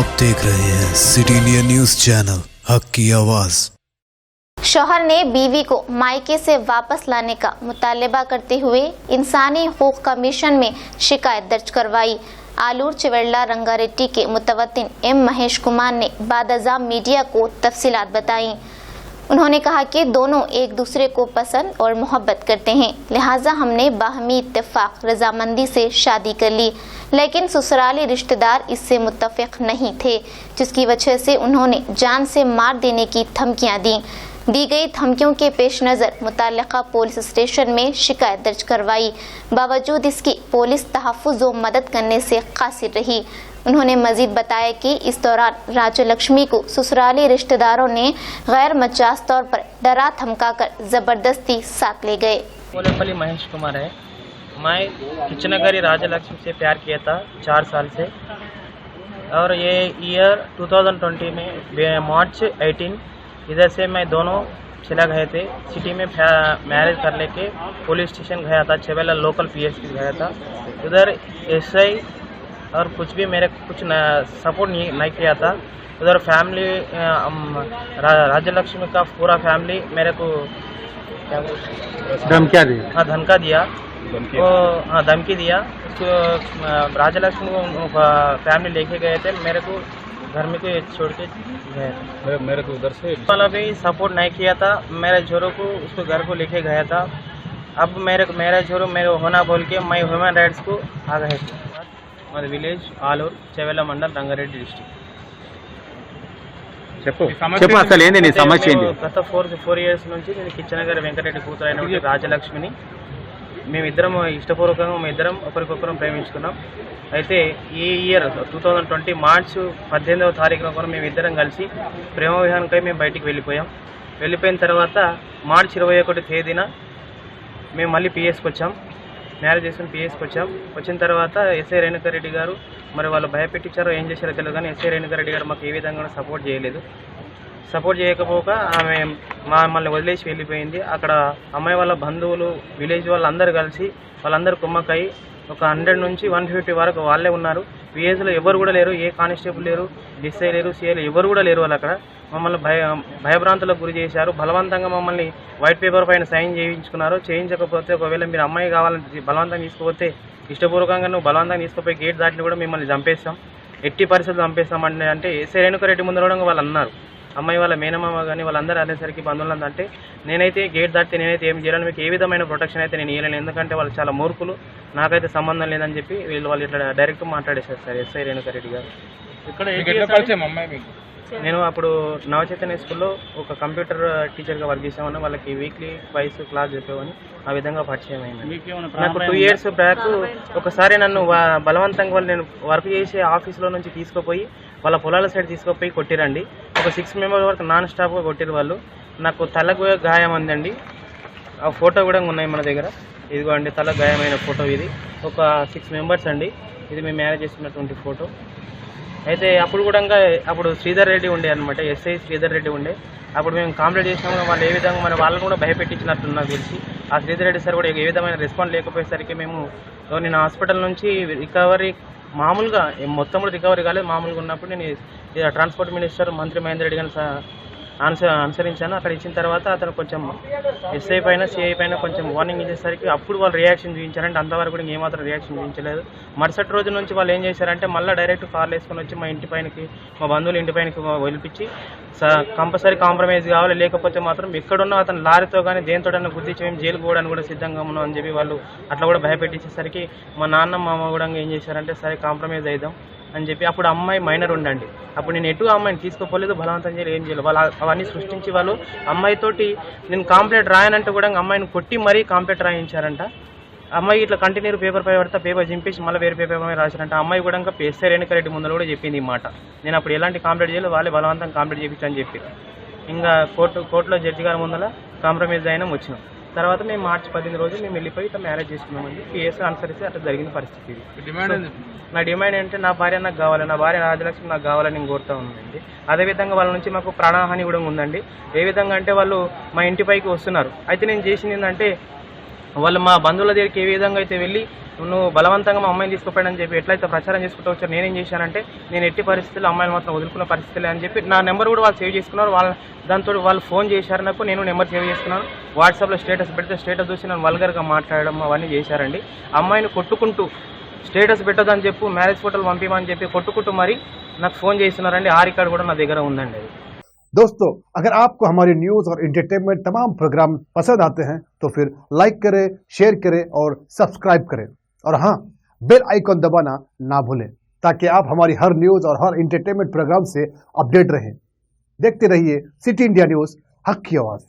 आप देख रहे हैं सिटी इंडिया न्यूज चैनल, हक की आवाज। शौहर ने बीवी को मायके से वापस लाने का मुतालबा करते हुए इंसानी हकूक़ कमीशन में शिकायत दर्ज करवाई। आलूर चिवड़ला रंगारेड्डी के मुतवत्तिन एम महेश कुमार ने बादअज़ां मीडिया को तफसीलात बताई। उन्होंने कहा कि दोनों एक दूसरे को पसंद और मोहब्बत करते हैं, लिहाजा हमने बाहमी इत्तेफाक रजामंदी से शादी कर ली, लेकिन ससुराली रिश्तेदार इससे मुत्तफिक नहीं थे, जिसकी वजह से उन्होंने जान से मार देने की धमकियां दी गई धमकियों के पेश नज़र मुताल्लिका पुलिस स्टेशन में शिकायत दर्ज करवाई। बावजूद इसकी पुलिस तहफ़्फ़ुज़ व मदद करने से कासिर रही। उन्होंने मजीद बताया कि इस दौरान राजलक्ष्मी को ससुराली रिश्तेदारों ने गैर मजाज तौर पर डरा धमका कर जबरदस्ती साथ ले गए। बोलेपल्ली महेश कुमार है। मैं किचनगरी राजलक्ष्मी से प्यार किया था 4 साल से, और ये ईयर 2020 में मार्च 18 इधर से मैं दोनों चला गए थे। सिटी में मैरिज कर लेके पुलिस स्टेशन गया था, चिवड़ला लोकल पीएस गया था। उधर एसआई और कुछ भी मेरे कुछ सपोर्ट नहीं किया था। उधर फैमिली राजलक्ष्मी का पूरा फैमिली मेरे को धमकियाँ दी। हाँ, धमका दिया, हाँ धमकी दिया। उसको राजलक्ष्मी को फैमिली लेके गए थे, मेरे को घर में को छोड़ के गए। मेरे को उधर से वाला भी सपोर्ट नहीं किया था। मेरे छोरों को उसको घर को लेके गया था। अब मेरा छोरो मेरे होना बोल के मैं ह्यूमन राइट्स को आ गए थे। माది విలేజ్ ఆలూరు చివెళ్ళ మండల్ రంగారెడ్డి డిస్ట్రిక్ట్। చెప్పు అసలు ఏంది నీ సమస్య ఏంది? గత 4 ఇయర్స్ నుంచి నేను కిచ్చనగర్ వెంకటరెడ్డి కూతురు అయినటువంటి రాజలక్ష్మిని మేమిద్దరం ఇష్టపూర్వకంగా మేమిద్దరం ఒకరికొకరం ప్రేమించుకున్నాం। అయితే ఈ ఇయర్ 2020 మార్చ్ 18వ తారీఖున కూడా మేమిద్దరం కలిసి ప్రేమ వివాహానికై మేము బయటికి వెళ్ళిపోయిన తర్వాత మార్చ్ 21 తేదీన మేము మళ్ళీ పిఎస్కి వచ్చాం। మ్యారేజ్ చేసుకుని పిఎస్కి వచ్చిన తర్వాత ఎస్ఐ రేణుకారెడ్డి గారు మరి వాళ్ళు భయపెట్టించారో ఏం చేశారో తెలియదు, కానీ ఎస్ఐ రేణుకారెడ్డి గారు మాకు ఏ విధంగా సపోర్ట్ చేయలేదు। సపోర్ట్ చేయకపోక ఆమె మమ్మల్ని వదిలేసి వెళ్ళిపోయింది। అక్కడ అమ్మాయి వాళ్ళ బంధువులు విలేజ్ వాళ్ళందరూ కలిసి వాళ్ళందరూ కుమ్మక్కయి ఒక 100 నుంచి 150 వరకు వాళ్ళే ఉన్నారు। విలేజ్లో ఎవరు కూడా లేరు, ఏ కానిస్టేబుల్ లేరు, డిస్ఐ లేరు, సిఐలు ఎవరు కూడా లేరు। వాళ్ళు అక్కడ మమ్మల్ని భయభ్రాంతులకు గురి చేశారు। బలవంతంగా మమ్మల్ని వైట్ పేపర్ పైన సైన్ చేయించుకున్నారు। చేయించకపోతే ఒకవేళ మీరు అమ్మాయి కావాలని బలవంతంగా తీసుకుపోతే ఇష్టపూర్వకంగా నువ్వు బలవంతంగా తీసుకుపోయి గేట్ దాటిని కూడా మిమ్మల్ని చంపేస్తాం, ఎట్టి పరిస్థితులు చంపేస్తాం అంటే ఎస్ఐ రేణుకారెడ్డి ముందు కూడా వాళ్ళు అన్నారు। అమ్మాయి వాళ్ళ మేనమామ కానీ వాళ్ళందరూ అనేసరికి బంధువులు అంటే నేనైతే గేట్ దాటితే నేనైతే ఏం చేయాలని మీకు ఏ విధమైన ప్రొటెక్షన్ అయితే నేను ఇవ్వలేను, ఎందుకంటే వాళ్ళు చాలా మూర్ఖులు, నాకైతే సంబంధం లేదని చెప్పి వాళ్ళు ఇట్లా డైరెక్ట్ మాట్లాడేశారు సార్ ఎస్ఐ రేణుకారెడ్డి గారు। నేను అప్పుడు నవచైతన్య స్కూల్లో ఒక కంప్యూటర్ టీచర్గా వర్క్ చేసామని, వాళ్ళకి వీక్లీ వైస్ క్లాస్ చెప్పేవని ఆ విధంగా పరిచయం అయింది। నాకు 2 ఇయర్స్ బ్యాక్ ఒకసారి నన్ను బలవంతంగా వాళ్ళు నేను వర్క్ చేసే ఆఫీస్లో నుంచి తీసుకుపోయి వాళ్ళ పొలాల సైడ్ తీసుకుపోయి కొట్టిరండి। ఒక 6 మెంబర్స్ వరకు నాన్ స్టాప్గా కొట్టిరు వాళ్ళు। నాకు తలకు గాయం అందండి, ఆ ఫోటో కూడా ఉన్నాయి మన దగ్గర, ఇదిగో అండి తల గాయమైన ఫోటో ఇది। ఒక 6 మెంబర్స్ అండి, ఇది మేము మ్యారేజ్ చేసుకున్నటువంటి ఫోటో। అయితే అప్పుడు కూడా అప్పుడు శ్రీధర్ రెడ్డి ఉండే అనమాట, ఎస్ఐ శ్రీధర్ రెడ్డి ఉండే। అప్పుడు మేము కంప్లైంట్ చేసినాము, వాళ్ళు ఏ విధంగా మన వాళ్ళని కూడా భయపెట్టించినట్టు నాకు తెలిసి ఆ శ్రీధర్ రెడ్డి సార్ కూడా ఏ విధమైన రెస్పాన్స్ లేకపోయేసరికి నేను హాస్పిటల్ నుంచి రికవరీ మామూలుగా మొత్తం కూడా రికవరీ కాలేదు, మామూలుగా ఉన్నప్పుడు నేను ట్రాన్స్పోర్ట్ మినిస్టర్ మంత్రి మహేందర్ రెడ్డి గారిని అనుసరించాను। అక్కడ ఇచ్చిన తర్వాత అతను కొంచెం ఎస్ఐ పైన సిఐ పైన కొంచెం వార్నింగ్ ఇచ్చేసరికి అప్పుడు వాళ్ళు రియాక్షన్ చూపించారంటే అంతవరకు కూడా ఏమాత్రం రియాక్షన్ చూపించలేదు। మరుసటి రోజు నుంచి వాళ్ళు ఏం చేశారంటే మళ్ళీ డైరెక్ట్ కార్లు వేసుకొని వచ్చి మా ఇంటి పైనకి, మా బంధువుల ఇంటి పైనకి వెళ్ళిపించి కంపల్సరీ కాంప్రమైజ్ కావాలి, లేకపోతే మాత్రం ఎక్కడున్నా అతను లారీతో కానీ దేనితోటన్నా గుద్దించి మేము జైలుకు పోవడానికి కూడా సిద్ధంగా ఉన్నాం అని చెప్పి వాళ్ళు అట్లా కూడా భయపెట్టించేసరికి మా నాన్న మా అమ్మ కూడా ఏం చేశారంటే సరే కాంప్రమైజ్ అవుదాం అని చెప్పి, అప్పుడు అమ్మాయి మైనర్ ఉండండి, అప్పుడు నేను ఎటు అమ్మాయిని తీసుకోపోలేదు, బలవంతం చేయలేదు, ఏం చేయలేదు। వాళ్ళు అవన్నీ సృష్టించి వాళ్ళు అమ్మాయితోటి నేను కాంప్లైంట్ రాయనంటే కూడా అమ్మాయిని కొట్టి మరీ కాంప్లైంట్ రాయించారంట। అమ్మాయి ఇట్లా కంటిన్యూ పేపర్ పై పడితే పేపర్ చింపేసి మళ్ళీ వేరే పేపర్ పై రాశారంట। అమ్మాయి కూడా ఇంకా ఎస్ఐ రేణుకారెడ్డి ముందు కూడా చెప్పింది ఈ మాట, నేను అప్పుడు ఎలాంటి కాంప్లైంట్ చేయలేదు, వాళ్ళే బలవంతం కాంప్లైంట్ చేయించని చెప్పి ఇంకా కోర్టులో జడ్జి గారి ముందర కాంప్రమైజ్ అయినా వచ్చినాం। తర్వాత మేము మార్చి 18 రోజు మేము వెళ్ళిపోయి ఇట్లా మ్యారేజ్ చేసుకున్నామండి। పిఎస్ అనుసరిస్తే అట్లా జరిగిన పరిస్థితి ఇది। నా డిమాండ్ ఏంటంటే నా భార్య నాకు కావాలి, నా భార్య రాజలక్ష్మి నాకు కావాలని నేను కోరుతా ఉందండి। అదేవిధంగా వాళ్ళ నుంచి మాకు ప్రాణహాని కూడా ఉందండి। ఏ విధంగా అంటే వాళ్ళు మా ఇంటి పైకి వస్తున్నారు, అయితే నేను చేసింది ఏంటంటే వాళ్ళు మా బంధువుల దగ్గరికి ఏ విధంగా అయితే వెళ్ళి నువ్వు బలవంతంగా మా అమ్మాయిని తీసుకుపోయాడని చెప్పి ఎట్లయితే ప్రచారం చేసుకుంటూ వచ్చారు, నేనేం చేశానంటే నేను ఎట్టి పరిస్థితుల్లో అమ్మాయిని మాత్రం వదులుకున్న పరిస్థితులే అని చెప్పి నా నెంబర్ కూడా వాళ్ళు సేవ్ చేసుకున్నారు. దాంతో వాళ్ళు ఫోన్ చేశారు నాకు, నేను నెంబర్ సేవ్ చేసుకున్నాను. వాట్సాప్లో స్టేటస్ పెడితే స్టేటస్ చూసి నన్ను వల్గర్గా మాట్లాడడం అవన్నీ చేశారండి. అమ్మాయిని కొట్టుకుంటూ స్టేటస్ పెట్టదని చెప్పు, మ్యారేజ్ ఫోటోలు పంపించమని చెప్పి కొట్టుకుంటూ మరి నాకు ఫోన్ చేస్తున్నారండి. ఆ రికార్డు కూడా నా దగ్గర ఉందండి. दोस्तों, अगर आपको हमारी न्यूज़ और एंटरटेनमेंट तमाम प्रोग्राम पसंद आते हैं तो फिर लाइक करें, शेयर करें और सब्सक्राइब करें, और हाँ, बेल आइकॉन दबाना ना भूलें ताकि आप हमारी हर न्यूज़ और हर एंटरटेनमेंट प्रोग्राम से अपडेट रहें। देखते रहिए सिटी इंडिया न्यूज़, हक की आवाज़।